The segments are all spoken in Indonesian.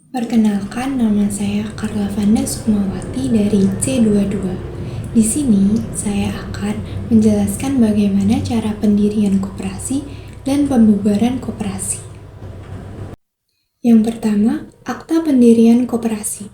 Perkenalkan, nama saya Karla Vanda Sukmawati dari C22. Di sini, saya akan menjelaskan bagaimana cara pendirian koperasi dan pembubaran koperasi. Yang pertama, Akta Pendirian Koperasi.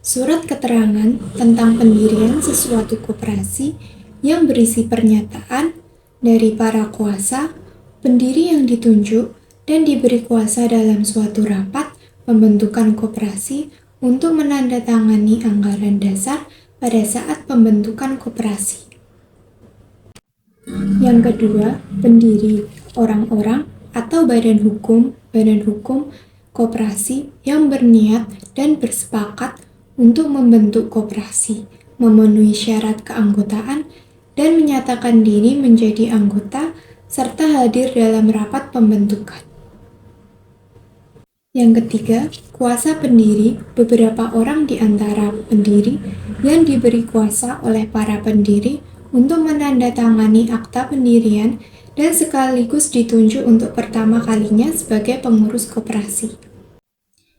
Surat keterangan tentang pendirian sesuatu koperasi yang berisi pernyataan dari para kuasa, pendiri yang ditunjuk, dan diberi kuasa dalam suatu rapat pembentukan koperasi untuk menandatangani anggaran dasar pada saat pembentukan koperasi. Yang kedua, pendiri, orang-orang atau badan hukum koperasi yang berniat dan bersepakat untuk membentuk koperasi, memenuhi syarat keanggotaan, dan menyatakan diri menjadi anggota serta hadir dalam rapat pembentukan. Yang ketiga, kuasa pendiri, beberapa orang di antara pendiri yang diberi kuasa oleh para pendiri untuk menandatangani akta pendirian dan sekaligus ditunjuk untuk pertama kalinya sebagai pengurus koperasi.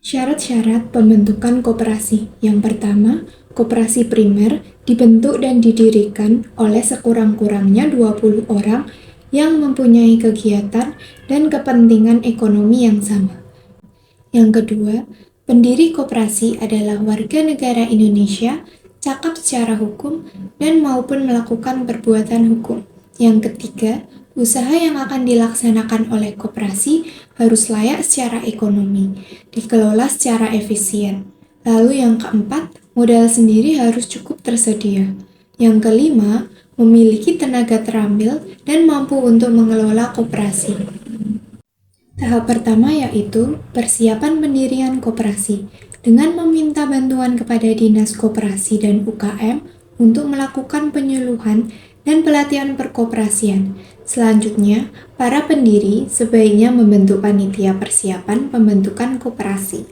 Syarat-syarat pembentukan koperasi. Yang pertama, koperasi primer dibentuk dan didirikan oleh sekurang-kurangnya 20 orang yang mempunyai kegiatan dan kepentingan ekonomi yang sama. Yang kedua, pendiri koperasi adalah warga negara Indonesia, cakap secara hukum, dan maupun melakukan perbuatan hukum. Yang ketiga, usaha yang akan dilaksanakan oleh koperasi harus layak secara ekonomi, dikelola secara efisien. Lalu yang keempat, modal sendiri harus cukup tersedia. Yang kelima, memiliki tenaga terampil dan mampu untuk mengelola koperasi. Tahap pertama yaitu persiapan pendirian koperasi dengan meminta bantuan kepada Dinas Koperasi dan UKM untuk melakukan penyuluhan dan pelatihan perkoperasian. Selanjutnya, para pendiri sebaiknya membentuk panitia persiapan pembentukan koperasi.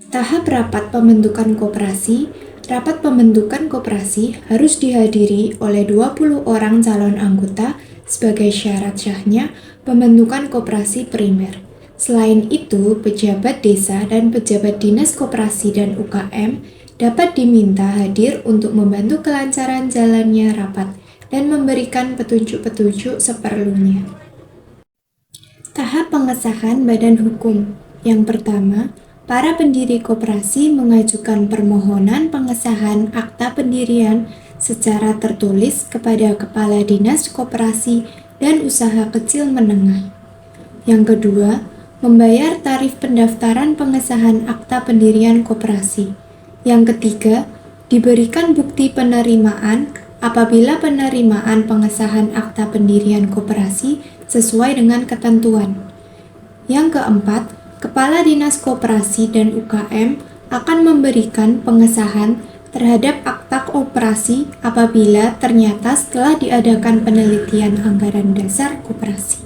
Tahap rapat pembentukan koperasi. Rapat pembentukan koperasi harus dihadiri oleh 20 orang calon anggota sebagai syarat sahnya pembentukan koperasi primer. Selain itu, pejabat desa dan pejabat dinas koperasi dan UKM dapat diminta hadir untuk membantu kelancaran jalannya rapat dan memberikan petunjuk-petunjuk seperlunya. Tahap pengesahan badan hukum. Yang pertama, para pendiri koperasi mengajukan permohonan pengesahan akta pendirian secara tertulis kepada Kepala Dinas Koperasi dan Usaha Kecil Menengah. Yang kedua, membayar tarif pendaftaran pengesahan akta pendirian koperasi. Yang ketiga, diberikan bukti penerimaan apabila penerimaan pengesahan akta pendirian koperasi sesuai dengan ketentuan. Yang keempat, Kepala Dinas Koperasi dan UKM akan memberikan pengesahan terhadap akta koperasi apabila ternyata setelah diadakan penelitian anggaran dasar koperasi.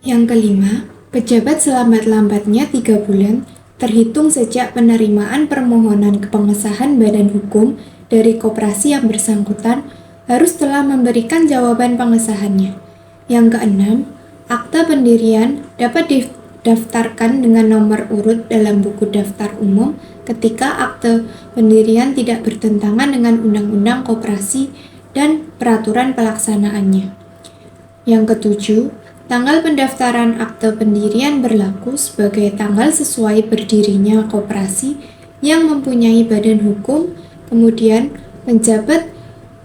Yang kelima, pejabat selambat-lambatnya 3 bulan terhitung sejak penerimaan permohonan pengesahan badan hukum dari koperasi yang bersangkutan harus telah memberikan jawaban pengesahannya. Yang keenam, akta pendirian dapat didaftarkan dengan nomor urut dalam buku daftar umum ketika akte pendirian tidak bertentangan dengan undang-undang koperasi dan peraturan pelaksanaannya. Yang ketujuh, tanggal pendaftaran akte pendirian berlaku sebagai tanggal sesuai berdirinya koperasi yang mempunyai badan hukum. Kemudian, penjabat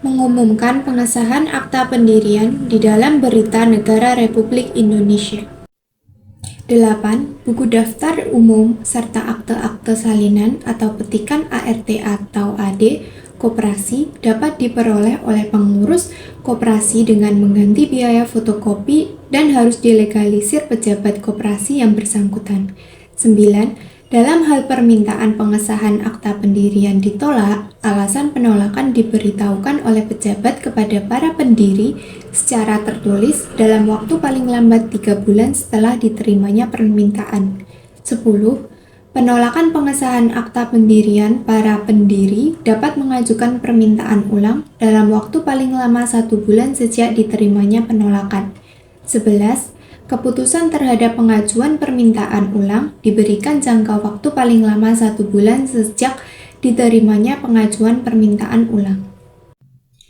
mengumumkan pengesahan akta pendirian di dalam Berita Negara Republik Indonesia. 8. Buku daftar umum serta akte-akte salinan atau petikan ART atau AD koperasi dapat diperoleh oleh pengurus koperasi dengan mengganti biaya fotokopi dan harus dilegalisir pejabat koperasi yang bersangkutan. 9. Dalam hal permintaan pengesahan akta pendirian ditolak, alasan penolakan diberitahukan oleh pejabat kepada para pendiri secara tertulis dalam waktu paling lambat 3 bulan setelah diterimanya permintaan. 10. Penolakan pengesahan akta pendirian para pendiri dapat mengajukan permintaan ulang dalam waktu paling lama 1 bulan sejak diterimanya penolakan. 11. Keputusan terhadap pengajuan permintaan ulang diberikan jangka waktu paling lama 1 bulan sejak diterimanya pengajuan permintaan ulang.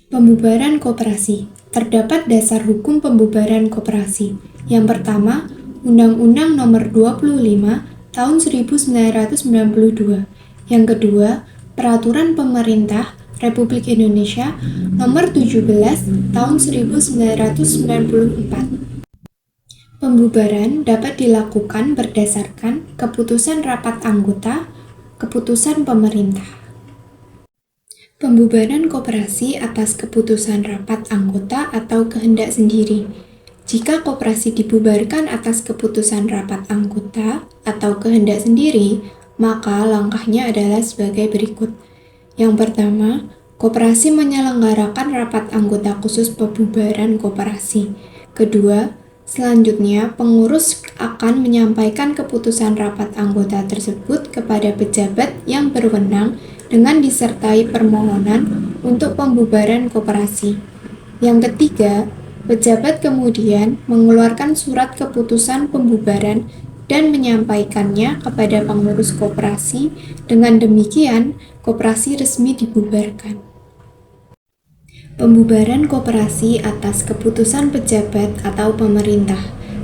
Pembubaran koperasi. Terdapat dasar hukum pembubaran koperasi. Yang pertama, Undang-Undang Nomor 25 Tahun 1992. Yang kedua, Peraturan Pemerintah Republik Indonesia Nomor 17 Tahun 1994. Pembubaran dapat dilakukan berdasarkan keputusan rapat anggota, keputusan pemerintah. Pembubaran koperasi atas keputusan rapat anggota atau kehendak sendiri. Jika koperasi dibubarkan atas keputusan rapat anggota atau kehendak sendiri, maka langkahnya adalah sebagai berikut. Yang pertama, koperasi menyelenggarakan rapat anggota khusus pembubaran koperasi. Kedua, selanjutnya, pengurus akan menyampaikan keputusan rapat anggota tersebut kepada pejabat yang berwenang dengan disertai permohonan untuk pembubaran koperasi. Yang ketiga, pejabat kemudian mengeluarkan surat keputusan pembubaran dan menyampaikannya kepada pengurus koperasi. Dengan demikian, koperasi resmi dibubarkan. Pembubaran koperasi atas keputusan pejabat atau pemerintah.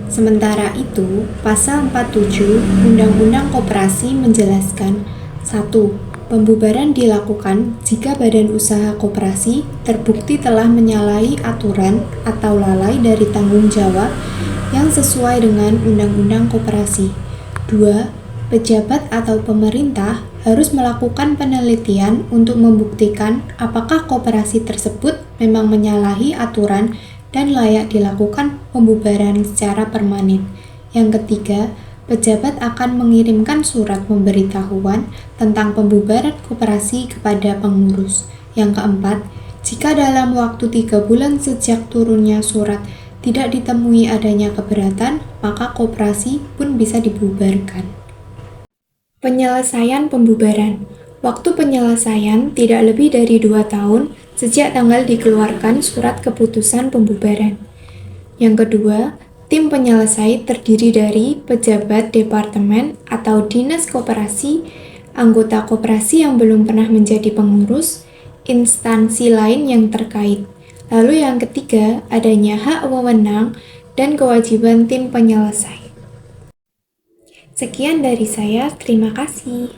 Sementara itu, Pasal 47 Undang-Undang Koperasi menjelaskan 1. Pembubaran dilakukan jika badan usaha koperasi terbukti telah menyalahi aturan atau lalai dari tanggung jawab yang sesuai dengan Undang-Undang Koperasi. 2. Pejabat atau pemerintah harus melakukan penelitian untuk membuktikan apakah koperasi tersebut memang menyalahi aturan dan layak dilakukan pembubaran secara permanen. Yang ketiga, pejabat akan mengirimkan surat pemberitahuan tentang pembubaran koperasi kepada pengurus. Yang keempat, jika dalam waktu 3 bulan sejak turunnya surat tidak ditemui adanya keberatan, maka koperasi pun bisa dibubarkan. Penyelesaian pembubaran. Waktu penyelesaian tidak lebih dari 2 tahun sejak tanggal dikeluarkan surat keputusan pembubaran. Yang kedua, tim penyelesai terdiri dari pejabat departemen atau dinas koperasi, anggota koperasi yang belum pernah menjadi pengurus, instansi lain yang terkait. Lalu yang ketiga, adanya hak wewenang dan kewajiban tim penyelesai. Sekian dari saya, terima kasih.